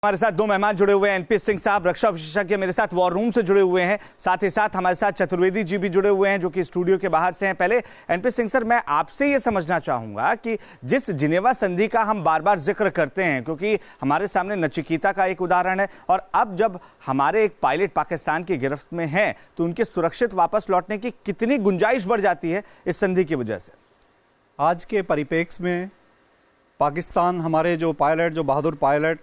हमारे साथ दो मेहमान जुड़े हुए हैं। एनपी सिंह साहब रक्षा विशेषज्ञ मेरे साथ वॉर रूम से जुड़े हुए हैं, साथ ही साथ हमारे साथ चतुर्वेदी जी भी जुड़े हुए हैं जो कि स्टूडियो के बाहर से हैं। पहले एनपी सिंह सर, मैं आपसे ये समझना चाहूंगा कि जिस जिनेवा संधि का हम बार बार जिक्र करते हैं, क्योंकि हमारे सामने नचिकेता का एक उदाहरण है, और अब जब हमारे एक पायलट पाकिस्तान की गिरफ्त में हैं तो उनके सुरक्षित वापस लौटने की कितनी गुंजाइश बढ़ जाती है इस संधि की वजह से? आज के परिप्रेक्ष्य में पाकिस्तान, हमारे जो पायलट, जो बहादुर पायलट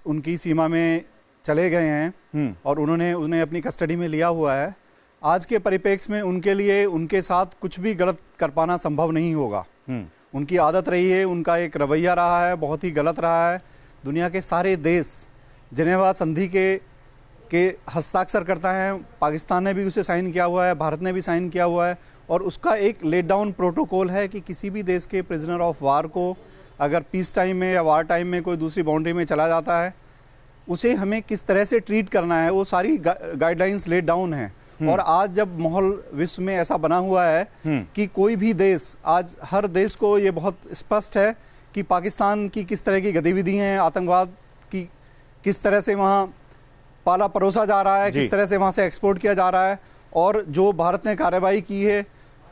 उनकी सीमा में चले गए हैं और उन्हें अपनी कस्टडी में लिया हुआ है। आज के परिप्रेक्ष्य में उनके लिए उनके साथ कुछ भी गलत कर पाना संभव नहीं होगा। उनकी आदत रही है, उनका एक रवैया रहा है, बहुत ही गलत रहा है। दुनिया के सारे देश जिनेवा संधि के हस्ताक्षर करता है। पाकिस्तान ने भी उसे साइन किया हुआ है, भारत ने भी साइन किया हुआ है, और उसका एक लेट डाउन प्रोटोकॉल है कि किसी भी देश के प्रिजनर ऑफ वार को अगर पीस टाइम में या वार टाइम में कोई दूसरी बाउंड्री में चला जाता है, उसे हमें किस तरह से ट्रीट करना है, वो सारी गाइडलाइंस लेट डाउन है। और आज जब माहौल विश्व में ऐसा बना हुआ है कि कोई भी देश, आज हर देश को ये बहुत स्पष्ट है कि पाकिस्तान की किस तरह की गतिविधि हैं, आतंकवाद की किस तरह से वहाँ पाला परोसा जा रहा है, किस तरह से वहाँ से एक्सपोर्ट किया जा रहा है, और जो भारत ने कार्रवाई की है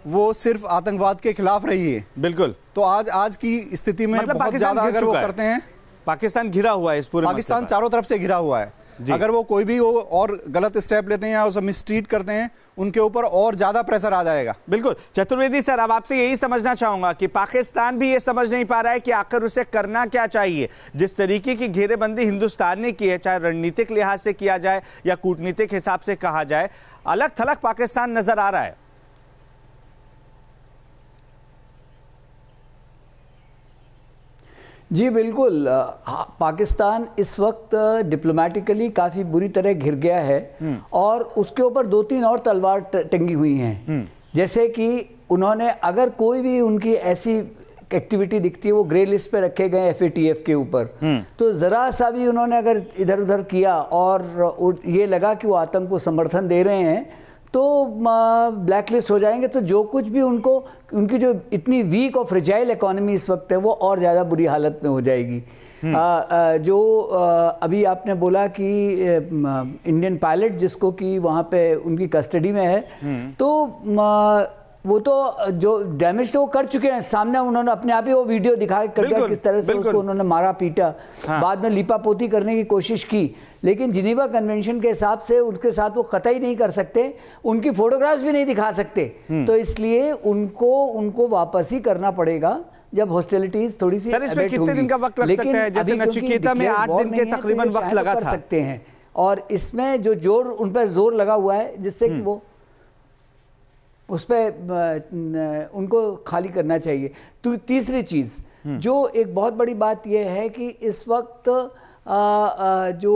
वो सिर्फ आतंकवाद के खिलाफ रही है। बिल्कुल। तो आज की स्थिति में मतलब बहुत ज्यादा अगर वो करते हैं, पाकिस्तान घिरा हुआ है, इस पूरे पाकिस्तान चारों तरफ से घिरा हुआ है। अगर वो कोई भी और गलत स्टेप लेते हैं या उसे मिसट्रीट करते हैं, उनके ऊपर और ज्यादा प्रेशर आ जाएगा। बिल्कुल। चतुर्वेदी सर, अब आपसे यही समझना चाहूंगा कि पाकिस्तान भी ये समझ नहीं पा रहा है कि आखिर उसे करना क्या चाहिए। जिस तरीके की घेरेबंदी हिंदुस्तान ने की है, चाहे रणनीतिक लिहाज से किया जाए या कूटनीतिक हिसाब से कहा जाए, अलग थलग पाकिस्तान नजर आ रहा है। जी बिल्कुल। पाकिस्तान इस वक्त डिप्लोमेटिकली काफ़ी बुरी तरह घिर गया है और उसके ऊपर दो तीन और तलवार टंगी हुई हैं। जैसे कि उन्होंने, अगर कोई भी उनकी ऐसी एक्टिविटी दिखती है, वो ग्रे लिस्ट पे रखे गए FATF के ऊपर, तो ज़रा सा भी उन्होंने अगर इधर उधर किया और ये लगा कि वो आतंक को समर्थन दे रहे हैं, तो ब्लैक लिस्ट हो जाएंगे। तो जो कुछ भी उनकी जो इतनी वीक और फ्रेजाइल इकोनॉमी इस वक्त है, वो और ज़्यादा बुरी हालत में हो जाएगी। अभी आपने बोला कि इंडियन पायलट जिसको कि वहाँ पे उनकी कस्टडी में है, तो वो तो जो डैमेज तो वो कर चुके हैं, सामने उन्होंने अपने आप ही वो वीडियो दिखा कर दिया किस तरह से उसको उन्होंने मारा पीटा। बाद में लिपापोती करने की कोशिश की, लेकिन जिनेवा कन्वेंशन के हिसाब से उनके साथ वो कतई नहीं कर सकते, उनकी फोटोग्राफ्स भी नहीं दिखा सकते। तो इसलिए उनको वापस ही करना पड़ेगा जब हॉस्टिलिटीज थोड़ी सी सर, इसमें कितने दिन का वक्त लग सकता है? जैसे नचिकेता में 8 दिन के तकरीबन वक्त लगा था। सकते हैं, और इसमें जो जोर उन पर जोर लगा हुआ है, जिससे कि वो उस पर उनको खाली करना चाहिए। तो तीसरी चीज जो एक बहुत बड़ी बात यह है कि इस वक्त जो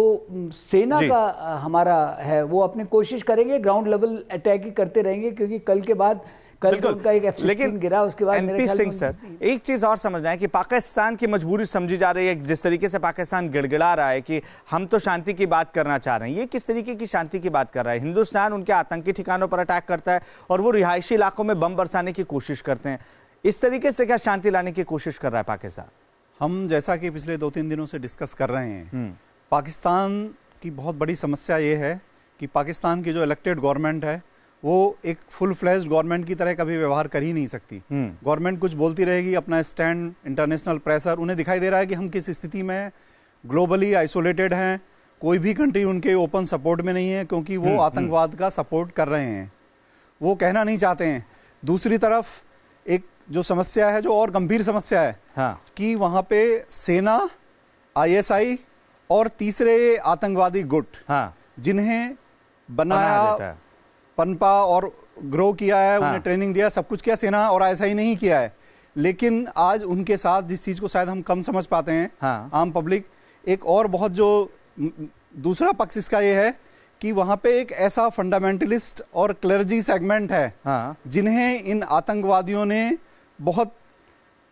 सेना का हमारा है, वो अपनी कोशिश करेंगे, ग्राउंड लेवल अटैक ही करते रहेंगे, क्योंकि कल के बाद उनका एक F-16 गिरा, उसके बाद एनपी सिंह सर, एक चीज और समझना है कि पाकिस्तान की मजबूरी समझी जा रही है। जिस तरीके से पाकिस्तान गिड़गिड़ा रहा है कि हम तो शांति की बात करना चाह रहे हैं, ये किस तरीके की शांति की बात कर रहा है? हिंदुस्तान उनके आतंकी ठिकानों पर अटैक करता है और वो रिहायशी इलाकों में बम बरसाने की कोशिश करते हैं। इस तरीके से क्या शांति लाने की कोशिश कर रहा है पाकिस्तान? हम जैसा कि पिछले 2-3 दिनों से डिस्कस कर रहे हैं, पाकिस्तान की बहुत बड़ी समस्या ये है कि पाकिस्तान की जो इलेक्टेड गवर्नमेंट है, वो एक फुल फ्लेज्ड गवर्नमेंट की तरह कभी व्यवहार कर ही नहीं सकती। गवर्नमेंट कुछ बोलती रहेगी, अपना स्टैंड, इंटरनेशनल प्रेशर, उन्हें दिखाई दे रहा है कि हम किस स्थिति में ग्लोबली आइसोलेटेड हैं। कोई भी कंट्री उनके ओपन सपोर्ट में नहीं है, क्योंकि वो आतंकवाद का सपोर्ट कर रहे हैं, वो कहना नहीं चाहते हैं। दूसरी तरफ एक जो समस्या है, जो और गंभीर समस्या है, कि वहां पे सेना, ISI और तीसरे आतंकवादी गुट, जिन्हें बनाया, पनपा और ग्रो किया है, उन्हें ट्रेनिंग दिया, सब कुछ किया, सेना और ISI नहीं किया है। लेकिन आज उनके साथ जिस चीज को शायद हम कम समझ पाते हैं, आम पब्लिक, एक और बहुत जो दूसरा पक्ष इसका ये है कि वहां पे एक ऐसा फंडामेंटलिस्ट और क्लर्जी सेगमेंट है, जिन्हें इन आतंकवादियों ने बहुत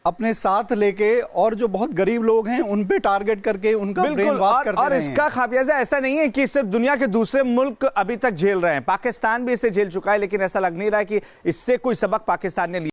अपने साथ लेके, और जो बहुत गरीब लोग हैं उन पे टारगेट करके उनका ब्रेन वॉश करते हैं। और इसका खामियाजा ऐसा नहीं है कि सिर्फ दुनिया के दूसरे मुल्क अभी तक झेल रहे हैं, पाकिस्तान भी इसे झेल चुका है, लेकिन ऐसा लग नहीं रहा है कि इससे कोई सबक पाकिस्तान ने लिया।